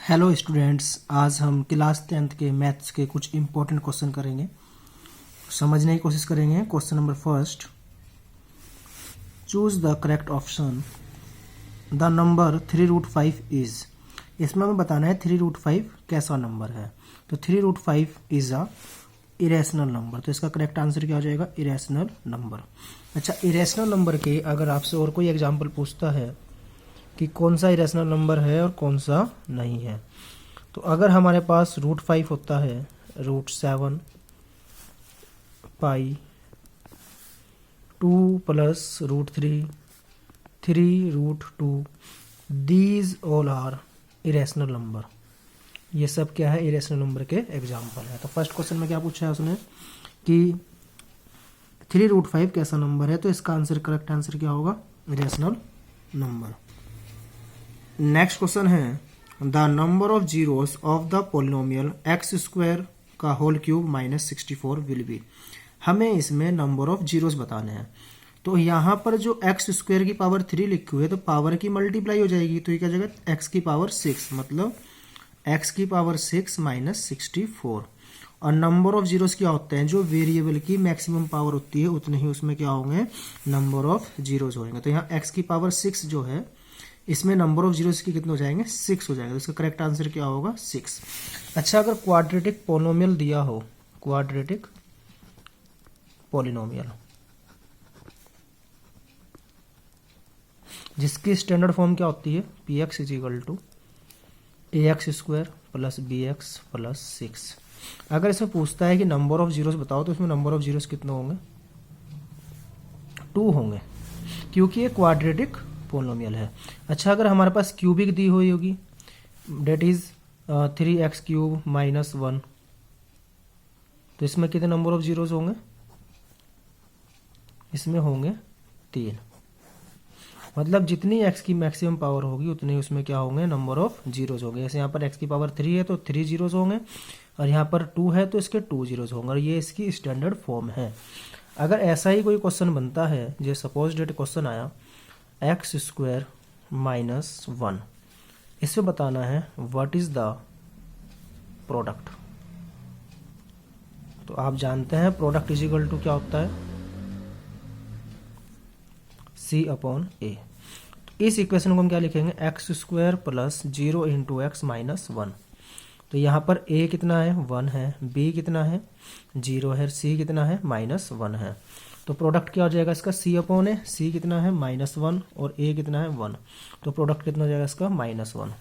Hello students, आज हम class 10th के मैथ्स के कुछ इंपॉर्टेंट क्वेश्चन करेंगे, समझने की कोशिश करेंगे। Question number first, choose the correct option. The number 3√5 is. इसमें हमें बताना है 3√5 कैसा नंबर है। तो 3√5 इज अ इरेशनल नंबर। तो इसका करेक्ट आंसर क्या हो जाएगा? Irrational number. अच्छा, इरेशनल नंबर के अगर आपसे और कोई एग्जाम्पल पूछता है कि कौन सा इरेशनल नंबर है और कौन सा नहीं है, तो अगर हमारे पास √5 होता है, √7 pi 2 plus √3 3√2, these all are irrational number. ये सब क्या है? इरेशनल नंबर के एग्जाम्पल है। तो फर्स्ट क्वेश्चन में क्या पूछा है उसने कि 3√5 कैसा नंबर है, तो इसका आंसर, करेक्ट आंसर क्या होगा? Irrational number. नेक्स्ट क्वेश्चन है the number of zeros of the polynomial x² का होल क्यूब -64 विल बी। हमें इसमें नंबर ऑफ जीरोस बताने हैं। तो यहाँ पर जो x² की पावर 3 लिखी हुई है, तो पावर की मल्टीप्लाई हो जाएगी, तो ये क्या जाएगा? x की पावर 6, मतलब x की पावर 6 -64। और नंबर ऑफ जीरोस क्या होते हैं? जो वेरिएबल की मैक्सिमम पावर होती है उतने ही उसमें क्या होंगे? नंबर ऑफ जीरोस होंगे। तो यहाँ x की पावर 6 जो है, इसमें नंबर ऑफ जीरोस की कितने हो जाएंगे? 6 हो जाएगा। तो इसका करेक्ट आंसर क्या होगा? 6। अच्छा, अगर क्वाड्रेटिक पोलिनोमियल दिया हो, क्वाड्रेटिक पोलिनोमियल जिसकी स्टैंडर्ड फॉर्म क्या होती है? px = ax² + bx + 6। अगर इसमें पूछता है कि नंबर ऑफ जीरोस बताओ, तो इसमें नंबर ऑफ जीरोस कितने होंगे? 2 होंगे, क्योंकि ये क्वाड्रेटिक पोलिनोमियल है। अच्छा, अगर हमारे पास क्यूबिक दी हुई होगी, डेट इज 3x³ - 1, तो इसमें कितने नंबर ऑफ जीरोस होंगे? इसमें होंगे 3। मतलब जितनी x की मैक्सिमम पावर होगी उतने उसमें क्या होंगे? नंबर ऑफ जीरोस होंगे। जैसे यहाँ पर x की पावर 3 है तो 3 जीरोस होंगे, और यहाँ पर 2 है तो इसके 2 जीरोस होंगे, और ये इसकी स्टैंडर्ड फॉर्म है। अगर ऐसा ही कोई क्वेश्चन बनता है, जो सपोज डेट क्वेश्चन आया x² - 1, इसमें बताना है व्हाट इज द प्रोडक्ट। तो आप जानते हैं प्रोडक्ट = क्या होता है? C/A। तो इस इक्वेशन को हम क्या लिखेंगे? x² + 0 × x - 1। तो यहाँ पर a कितना है? 1 है, b कितना है? 0 है, c कितना है? -1 है। तो प्रोडक्ट क्या हो जाएगा इसका? C/A। c कितना है? -1, और a कितना है? 1। तो प्रोडक्ट कितना हो जाएगा इसका? -1।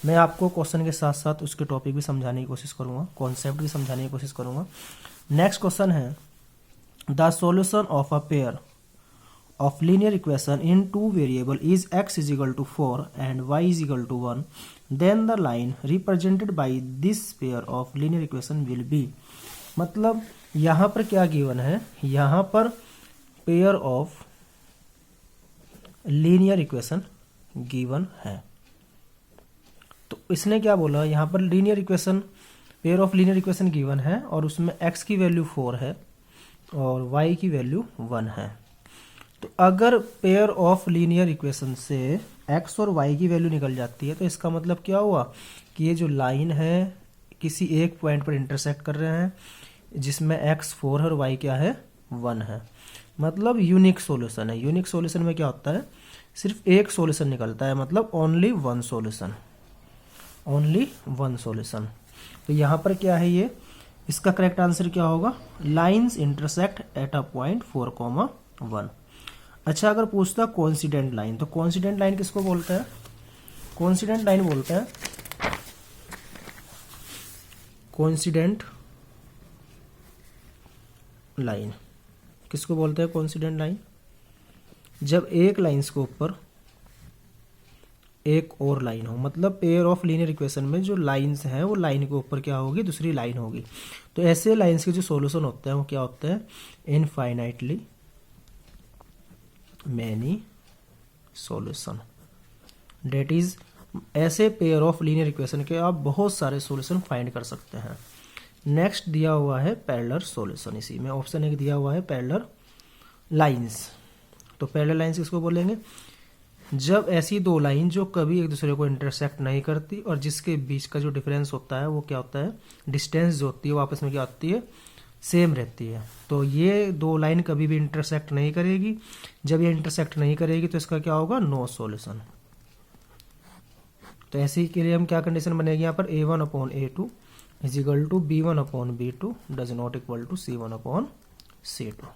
मैं आपको क्वेश्चन के साथ साथ उसके टॉपिक भी समझाने की कोशिश करूंगा, कॉन्सेप्ट भी समझाने की कोशिश करूंगा। नेक्स्ट क्वेश्चन है the solution of a pair of linear equation in two variable is x = 4 and y = 1, then the line represented by this pair of linear equation will be। मतलब यहाँ पर क्या गिवन है? यहाँ पर pair of linear equation given है। तो इसने क्या बोला? यहाँ पर linear equation, pair of linear equation given है, और उसमें x की वैल्यू 4 है और y की वैल्यू 1 है। तो अगर पेयर ऑफ लीनियर इक्वेशन से x और y की वैल्यू निकल जाती है, तो इसका मतलब क्या हुआ कि ये जो लाइन है किसी एक पॉइंट पर इंटरसेक्ट कर रहे हैं, जिसमें x 4 है और y क्या है? 1 है। मतलब यूनिक सॉल्यूशन है। यूनिक सॉल्यूशन में क्या होता है? सिर्फ एक सॉल्यूशन निकलता है, मतलब only one solution, only one solution. तो यहाँ पर क्या है ये? इसका करेक्ट आंसर क्या होगा? Lines intersect at a point 4,1। अच्छा, अगर पूछता कोइंसिडेंट लाइन, तो कोइंसिडेंट लाइन किसको बोलते हैं? कोइंसिडेंट लाइन बोलते हैं, कोइंसिडेंट लाइन किसको बोलते हैं? कोइंसिडेंट लाइन जब एक लाइंस के ऊपर एक और लाइन हो, मतलब पेयर ऑफ लीनियर इक्वेशन में जो लाइंस हैं वो लाइन के ऊपर क्या होगी? दूसरी लाइन होगी। तो ऐसे लाइंस के जो सॉल्यूशन होते हैं वो क्या होते हैं? Infinitely many solution. That is, ऐसे पेयर ऑफ लीनियर इक्वेशन के आप बहुत सारे सॉल्यूशन फाइंड कर सकते हैं। नेक्स्ट दिया हुआ है पैरेलल सॉल्यूशन। इसी में ऑप्शन 1 दिया हुआ है पैरेलल लाइंस। तो पैरेलल लाइंस किसको बोलेंगे? जब ऐसी दो लाइन जो कभी एक दूसरे को इंटरसेक्ट नहीं करती और जिसके बीच का जो डिफरेंस होता है वो क्या होता है, डिस्टेंस जो होती है वो आपस में क्या होती है, सेम रहती है। तो ये दो लाइन कभी भी इंटरसेक्ट नहीं करेगी। जब ये इंटरसेक्ट नहीं करेगी तो इसका क्या होगा, नो सॉल्यूशन। तो ऐसे ही के लिए हम क्या कंडीशन बनेगी यहाँ पर, a1/a2 is equal to b1/b2 does not equal to c1/c2,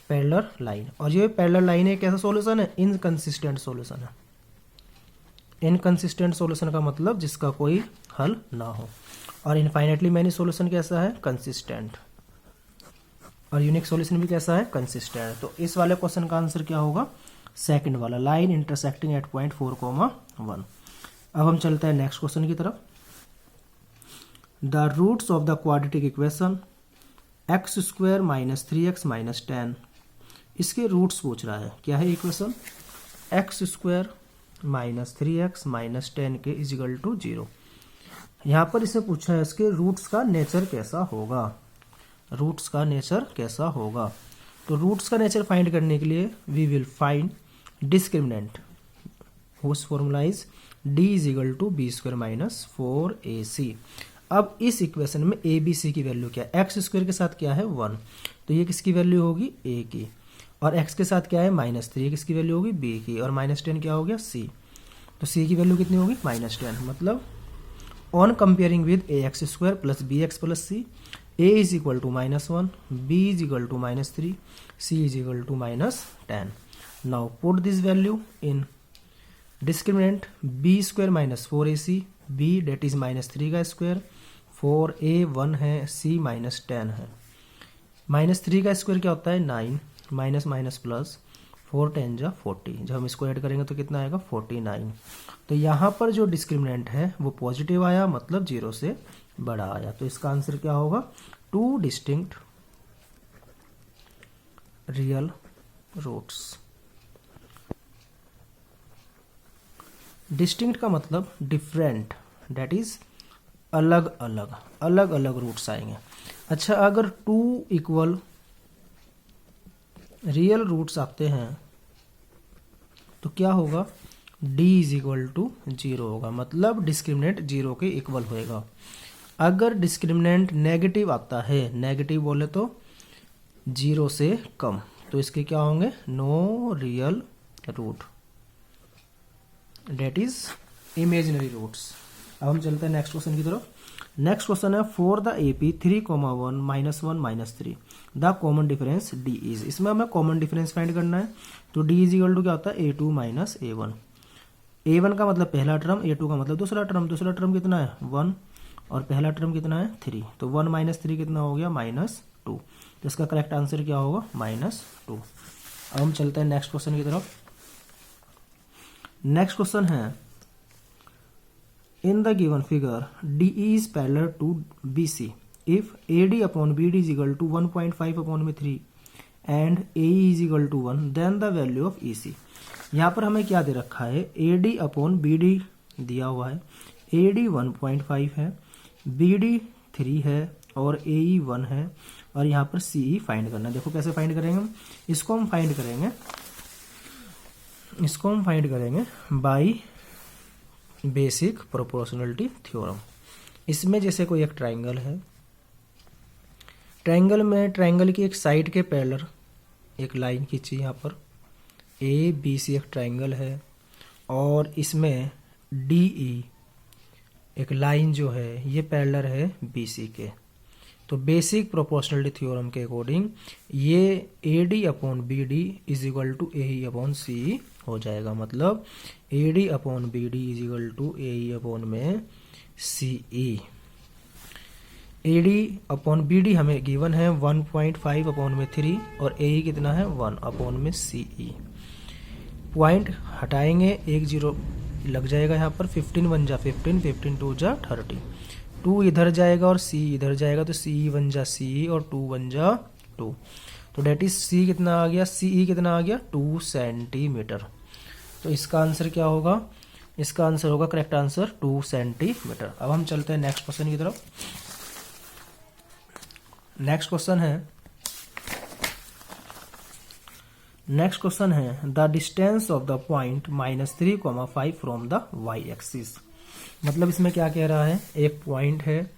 parallel line. और ये पैरेलल लाइन एक कैसा सॉल्यूशन है, इनकंसिस्टेंट सॉल्यूशन है। इनकंसिस्टेंट सॉल्यूशन का मतलब जिसका कोई हल ना हो। और इनफाइनेटली मैनी सॉल्यूशन कैसा है, कंसिस्टेंट। और यूनिक सॉल्यूशन भी कैसा है, कंसिस्टेंट। तो इस वाले क्वेश्चन का आंसर क्या होगा, सेकंड वाला, लाइन इंटरसेक्टिंग एट पॉइंट 4,1। अब हम चलते हैं नेक्स्ट क्वेश्चन की तरफ। The roots of the quadratic equation x² - 3x - 10, इसके रूट्स पूछ रहा है। क्या है इक्वेशन, x² - 3x - 10 के इज इक्वल टू 0। यहाँ पर इसे पूछा है इसके रूट्स का नेचर कैसा होगा, रूट्स का नेचर कैसा होगा। तो रूट्स का नेचर फाइंड करने के लिए we will find discriminant whose formula is d is equal to b² - 4ac। अब इस इक्वेशन में a b c की वैल्यू क्या है, x² के साथ क्या है 1, तो ये किसकी वैल्यू होगी, a की। और x के साथ क्या है -3, किसकी वैल्यू होगी, b की। और -10 क्या हो गया, c। तो c की वैल्यू कितनी होगी, -10। मतलब on comparing with ax² + bx + c, a is equal to -1, b is equal to -3, c is equal to -10। Now put this value in discriminant b² - 4ac, b that is -3 का square, 4a 1 है, c -10 है। -3 का square क्या होता है 9, minus minus plus, 4 10 जा 40, जब हम इसको ऐड करेंगे तो कितना आएगा 49। तो यहाँ पर जो डिस्क्रिमिनेंट है वो पॉजिटिव आया, मतलब 0 से बड़ा आया। तो इसका आंसर क्या होगा, 2 डिस्टिंक्ट रियल रूट्स। डिस्टिंक्ट का मतलब डिफरेंट, डेट इज अलग अलग रूट्स आएंगे। अच्छा, अगर 2 इक्वल रियल रूट्स आते हैं तो क्या होगा, d इज इक्वल टू 0 होगा, मतलब डिस्क्रिमिनेंट 0 के इक्वल होएगा। अगर डिस्क्रिमिनेंट नेगेटिव आता है, नेगेटिव बोले तो 0 से कम, तो इसके क्या होंगे, no real root, that is imaginary roots. अब हम चलते हैं नेक्स्ट क्वेश्चन की तरफ। नेक्स्ट क्वेश्चन है, for the AP 3,1 -1 -3 the common difference d is. इसमें हमें कॉमन डिफरेंस फाइंड करना है। तो d इज इक्वल टू क्या होता है, A2 - A1। A1 का मतलब पहला टर्म, A2 का मतलब दूसरा टर्म। दूसरा टर्म कितना है 1 और पहला टर्म कितना है 3। तो 1 - 3 कितना हो गया -2। तो इसका करेक्ट आंसर क्या होगा -2। अब हम चलते हैं नेक्स्ट क्वेश्चन की तरफ। नेक्स्ट क्वेश्चन है, in the given figure DE is parallel to BC if AD/BD is equal to 1.5/3 and AE is equal to 1 then the value of EC। यहाँ पर हमें क्या दे रखा है, AD/BD दिया हुआ है, AD 1.5 है, BD 3 है और AE 1 है, और यहाँ पर CE फाइंड करना है। देखो कैसे फाइंड करेंगे हम इसको, हम फाइंड करेंगे बाई बेसिक प्रोपोर्शनलिटी थ्योरम। इसमें जैसे कोई एक ट्राइंगल है, ट्राइंगल की एक साइड के पैरेलल एक लाइन खींची, यहाँ पर ABC एक ट्राइंगल है और इसमें DE एक लाइन जो है ये पैरेलल है BC के। तो बेसिक प्रोपोर्शनलिटी थ्योरम के अकॉर्डिंग ये AD/BD is equal to AE/CE हो जाएगा, मतलब AD/BD is equal to AE/CE। AD/BD हमें गिवन है 1.5/3 और AE कितना है 1/CE। पॉइंट हटाएंगे, 1 0 लग जाएगा यहाँ पर, 15 1 जा 15, 15 2 जा 30, 2 इधर जाएगा और C इधर जाएगा, तो CE 1 जा CE और 2 1 जा 2। तो डेट इज C कितना आ गया, CE कितना आ गया 2 सेंटीमीटर। तो इसका आंसर क्या होगा, इसका आंसर होगा करेक्ट आंसर 2 सेंटीमीटर। अब हम चलते हैं नेक्स्ट क्वेश्चन की तरफ। नेक्स्ट क्वेश्चन है, नेक्स्ट क्वेश्चन है the distance of the point -3,5 from the Y axis. मतलब इसमें क्या कह रहा है, एक पॉइंट है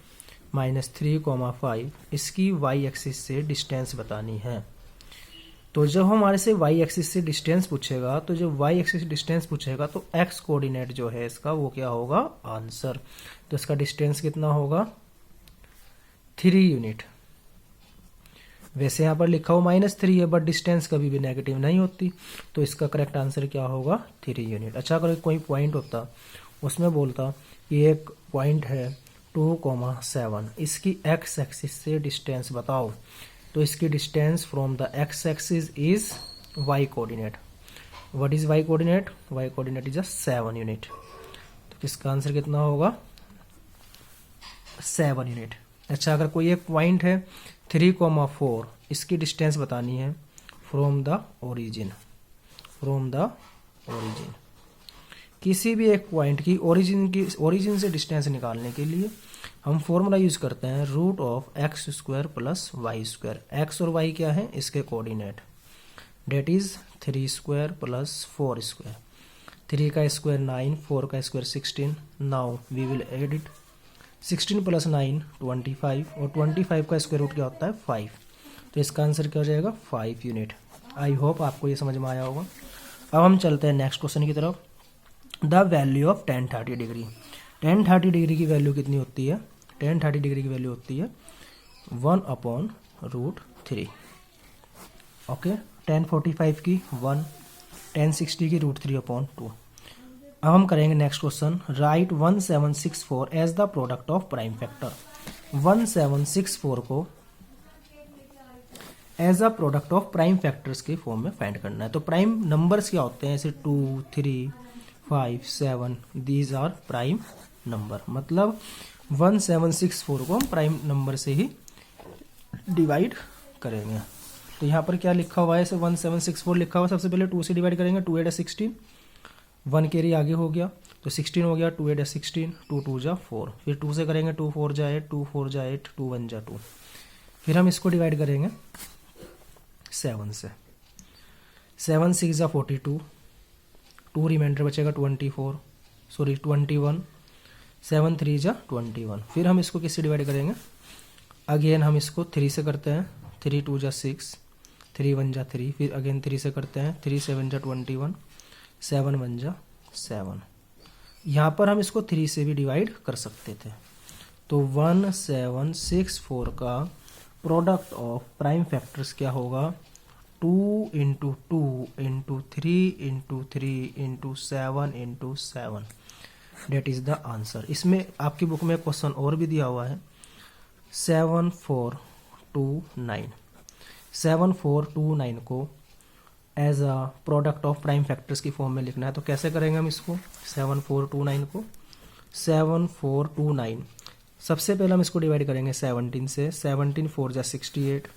-3,5, इसकी वाई एक्सिस से डिस्टेंस बतानी है। तो जब हमारे से वाई एक्सिस से डिस्टेंस पूछेगा, तो जब वाई एक्सिस से डिस्टेंस पूछेगा तो एक्स कोऑर्डिनेट जो है इसका वो क्या होगा, आंसर। तो इसका डिस्टेंस कितना होगा, 3 यूनिट। वैसे यहाँ पर लिखा हो -3 है, बट डिस्टेंस कभी भी नेगेटिव नहीं होती, तो इसका करेक्ट आंसर क्या होगा, 3 यूनिट। अच्छा, अगर कोई पॉइंट होता उसमें बोलता कि एक पॉइंट है 2,7, इसकी एक्स एक्सिस से डिस्टेंस बताओ, तो इसकी distance from the X axis is Y coordinate. What is Y coordinate, Y coordinate is 7 unit. तो इसका आंसर कितना होगा, 7 यूनिट। अच्छा, अगर कोई एक पॉइंट है 3,4, इसकी डिस्टेंस बतानी है from the origin, from the origin. किसी भी एक पॉइंट की ओरिजिन से डिस्टेंस निकालने के लिए हम फॉर्मूला यूज करते हैं √(x² + y²। एक्स और वाई क्या है, इसके कोऑर्डिनेट, डेट इज 3² + 4²। 3 का स्क्वायर 9, 4 का square 16। Now we will add it, 16 + 9 25, और 25 का स्क्वायर रूट क्या होता है, 5। तो इसका आंसर क्या हो जाएगा, 5 यूनिट। आई होप आपको ये समझ में आया होगा। अब हम चलते हैं नेक्स्ट क्वेश्चन की तरफ। The value of tan 30 degree. tan 30 degree की वैल्यू कितनी होती है, tan 30 डिग्री की वैल्यू होती है 1/√3। ओके, tan 45 की 1, tan 60 की √3/2। अब हम करेंगे next question, write 1764 as the product of prime factor. 1764 को as a product of prime factors के फॉर्म में फाइंड करना है। तो प्राइम नंबर्स क्या होते हैं, जैसे 2, 3, 5, 7, दीज आर प्राइम नंबर। मतलब 1764 को हम प्राइम नंबर से ही डिवाइड करेंगे। तो यहाँ पर क्या लिखा हुआ है, ऐसे 1764 लिखा हुआ है, सबसे पहले 2 से डिवाइड करेंगे, 2 8 16, 1 कैरी आगे हो गया तो 16 हो गया, 2 8 16, 2 2 जा 4, फिर 2 से करेंगे 2 4 जा 8, 2 4 जा 8, 2 1 जा 2। फिर हम इसको डिवाइड करेंगे 7 से, 7 6 जा 42, 2 रिमाइंडर बचेगा 21, 7 3 जा 21। फिर हम इसको किससे डिवाइड करेंगे, अगेन हम इसको 3 से करते हैं, 3 2 जा 6, 3 1 जा 3, फिर अगेन 3 से करते हैं, 3 7 जा 21, 7 1 जा 7। यहाँ पर हम इसको 3 से भी डिवाइड कर सकते थे। तो 1764 का प्रोडक्ट ऑफ प्राइम फैक्टर्स क्या होगा, 2 × 2 × 3 × 3 × 7 × 7। That is the answer. इसमें आपकी बुक में क्वेश्चन और भी दिया हुआ है, 7429। 7429 को as a product of prime factors की फॉर्म में लिखना है। तो कैसे करेंगे हम इसको, 7429 को, 7429 सबसे पहले हम इसको डिवाइड करेंगे 17 से, 17 4 जा 68,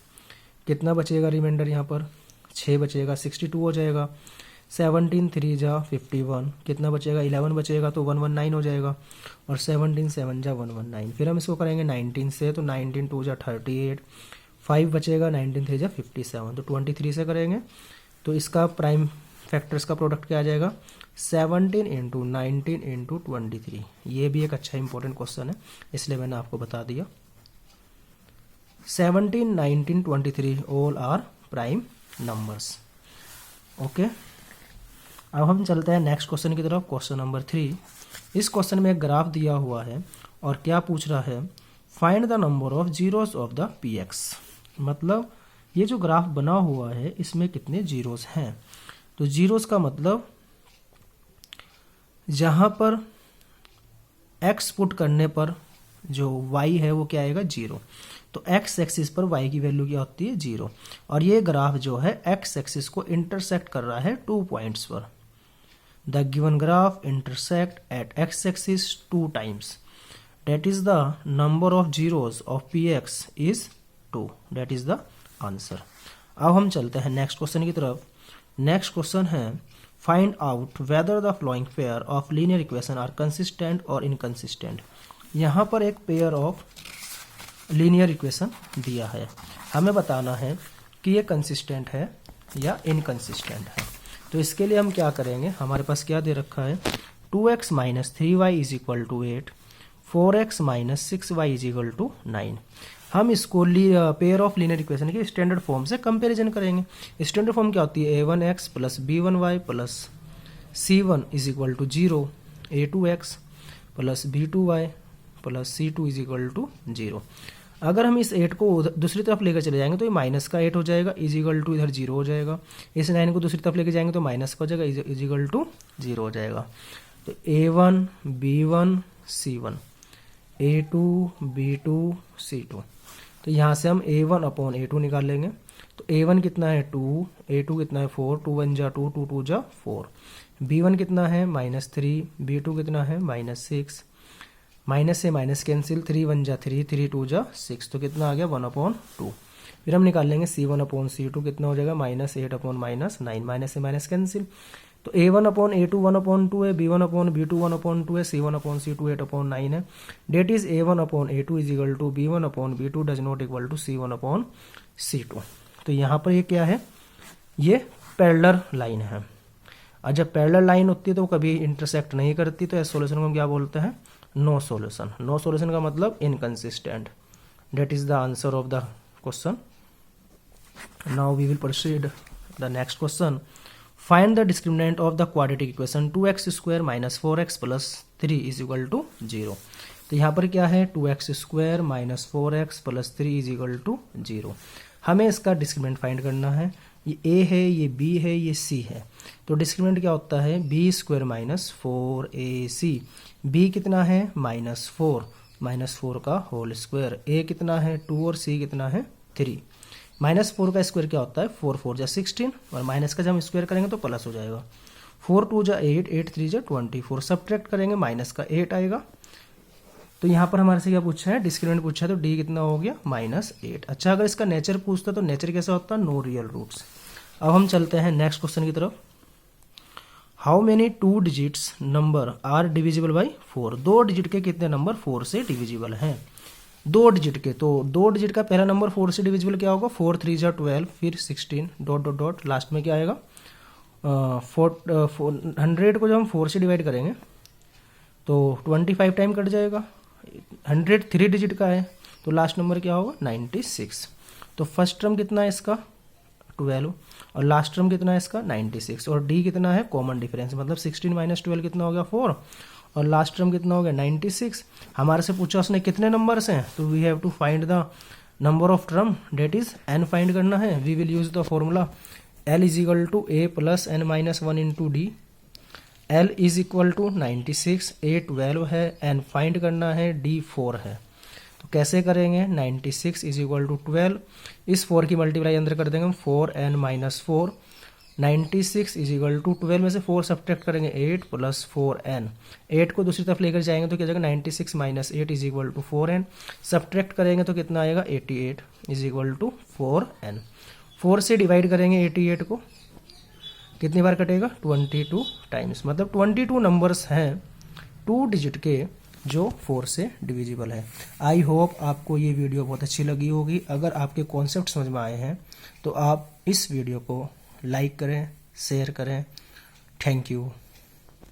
कितना बचेगा रिमाइंडर, यहाँ पर 6 बचेगा, 62 हो जाएगा। 17 3 जा 51, कितना बचेगा, 11 बचेगा, तो 119 हो जाएगा, और 17 7 जा 119। फिर हम इसको करेंगे 19 से, तो 19 2 जा 38, 5 बचेगा, 19 3 जा 57, तो 23 से करेंगे तो इसका प्राइम फैक्टर्स का प्रोडक्ट क्या आ जाएगा, 17 × 19 × 23। ये भी एक अच्छा इंपॉर्टेंट क्वेश्चन है, इसलिए मैंने आपको बता दिया। 17 19 23 all are prime numbers. Okay, अब हम चलते हैं नेक्स्ट क्वेश्चन की तरफ, क्वेश्चन नंबर 3। इस क्वेश्चन में एक ग्राफ दिया हुआ है और क्या पूछ रहा है, find the number of zeros of the px। मतलब ये जो ग्राफ बना हुआ है इसमें कितने जीरोस हैं। तो जीरोस का मतलब जहां पर x पुट करने पर जो y है वो क्या आएगा, 0। तो x एक्सिस पर y की वैल्यू क्या होती है, 0। और ये ग्राफ जो है x एक्सिस को इंटरसेक्ट कर रहा है 2 पॉइंट्स पर। The given graph intersect at x axis 2 times, that is the number of zeros of px is 2। that is the answer। अब हम चलते हैं नेक्स्ट क्वेश्चन की तरफ। नेक्स्ट क्वेश्चन है, find out whether the following pair of linear equation are consistent और inconsistent. यहाँ पर एक पेयर ऑफ लीनियर इक्वेशन दिया है, हमें बताना है कि ये कंसिस्टेंट है या इनकंसिस्टेंट है। तो इसके लिए हम क्या करेंगे, हमारे पास क्या दे रखा है 2x minus 3y is equal to 8, 4x minus 6y is equal to 9। हम इसको पेयर ऑफ लीनियर इक्वेशन के स्टैंडर्ड फॉर्म से कंपैरिजन करेंगे। स्टैंडर्ड फॉर्म क्या होती है a1x plus b1y plus c1 is equal to 0, a2x plus b2y plus c2 is equal to 0। अगर हम इस 8 को दूसरी तरफ लेकर चले जाएंगे तो ये माइनस का 8 हो जाएगा, इज इक्वल टू इधर 0 हो जाएगा। इस 9 को दूसरी तरफ लेकर जाएंगे तो माइनस का हो जाएगा, इज इक्वल टू 0 हो जाएगा। तो a1 b1 c1, a2 b2 c2। तो यहाँ से हम a1 अपॉन a2 निकाल लेंगे। तो a1 कितना है 2, a2 कितना है 4, 2 1 जा 2, 2 2 जा 4, b1 कितना है -3, b2 कितना है -6, माइनस से माइनस कैंसिल, 3 1 जा 3, 3 2 जा 6, तो कितना आ गया 1/2। फिर हम निकाल लेंगे c1 अपॉन c2 कितना हो जाएगा -8 अपॉन -9, माइनस से माइनस कैंसिल। तो a1 अपॉन a2 1/2 है, b1 अपॉन b2 1/2 है, c1 अपॉन c2 8/9 है। That is a1 upon a2 is equal to b1 upon b2 does not equal to c1 upon c2। तो यहाँ पर ये क्या है, ये पैरेलल लाइन है। और जब पैरेलल लाइन होती है तो कभी इंटरसेक्ट नहीं करती, तो इस सॉल्यूशन को हम क्या बोलते हैं नो सॉल्यूशन। नो सॉल्यूशन का मतलब inconsistent. That is the answer of the question. Now we will proceed the next question. Find the discriminant of the quadratic equation 2x square minus 4x plus 3 is equal to 0। तो यहाँ पर क्या है 2x square minus 4x plus 3 is equal to 0। हमें इसका discriminant find करना है। ये a है, ये b है, ये c है। तो डिस्क्रिमिनेंट क्या होता है b square minus 4ac। b कितना है -4 का होल स्क्वायर, a कितना है 2 और c कितना है 3। -4 का स्क्वायर क्या होता है 4 4 जा 16, और माइनस का जब हम स्क्वायर करेंगे तो प्लस हो जाएगा। 4 2 जा 8, 8 3 जा 24, सब्ट्रैक्ट करेंगे माइनस का 8 आएगा। तो यहाँ पर हमारे से क्या पूछा है डिस्क्रिमिनेंट पूछा है, तो d कितना हो गया -8। अच्छा, अगर इसका नेचर पूछता तो नेचर कैसा होता नो रियल रूट्स। अब हम चलते हैं नेक्स्ट क्वेश्चन की तरफ। How many 2 digits number are divisible by 4। 2 digit के कितने नंबर 4 से डिविजिबल हैं। 2 डिजिट के, तो 2 डिजिट का पहला नंबर 4 से डिविजिबल क्या होगा 4 3 जा 12, फिर 16 डॉट डॉट डॉट, लास्ट में क्या आएगा 100 को जब हम 4 से डिवाइड करेंगे तो 25 टाइम कट जाएगा। 100 3 डिजिट का है तो लास्ट नंबर क्या होगा 96। तो फर्स्ट टर्म कितना है इसका 12 और लास्ट टर्म कितना है इसका 96, और d कितना है कॉमन डिफरेंस, मतलब 16 माइनस 12 कितना हो गया 4, और लास्ट टर्म कितना हो गया 96। हमारे से पूछा उसने कितने नंबर्स हैं, तो we have to find the number of term, that is n find करना है। We will use the formula l is equal to a plus n minus 1 into D. l is equal to 96, a 12 है, n find करना है, d 4 है। तो कैसे करेंगे 96 is equal to 12, इस 4 की मल्टीप्लाई अंदर कर देंगे हम 4n minus 4। 96 is equal to 12 में से 4 सब्ट्रैक्ट करेंगे 8 प्लस 4n। 8 को दूसरी तरफ लेकर जाएंगे तो क्या जाएगा 96 minus 8 is equal to 4n। Subtract करेंगे तो कितना आएगा 88 इज इक्वल टू 4n। 4 से डिवाइड करेंगे 88 को, कितनी बार कटेगा 22 टाइम्स, मतलब 22 नंबर्स हैं 2 डिजिट के जो 4 से डिविजिबल है। आई होप आपको ये वीडियो बहुत अच्छी लगी होगी। अगर आपके कॉन्सेप्ट समझ में आए हैं तो आप इस वीडियो को लाइक करें, शेयर करें। Thank you.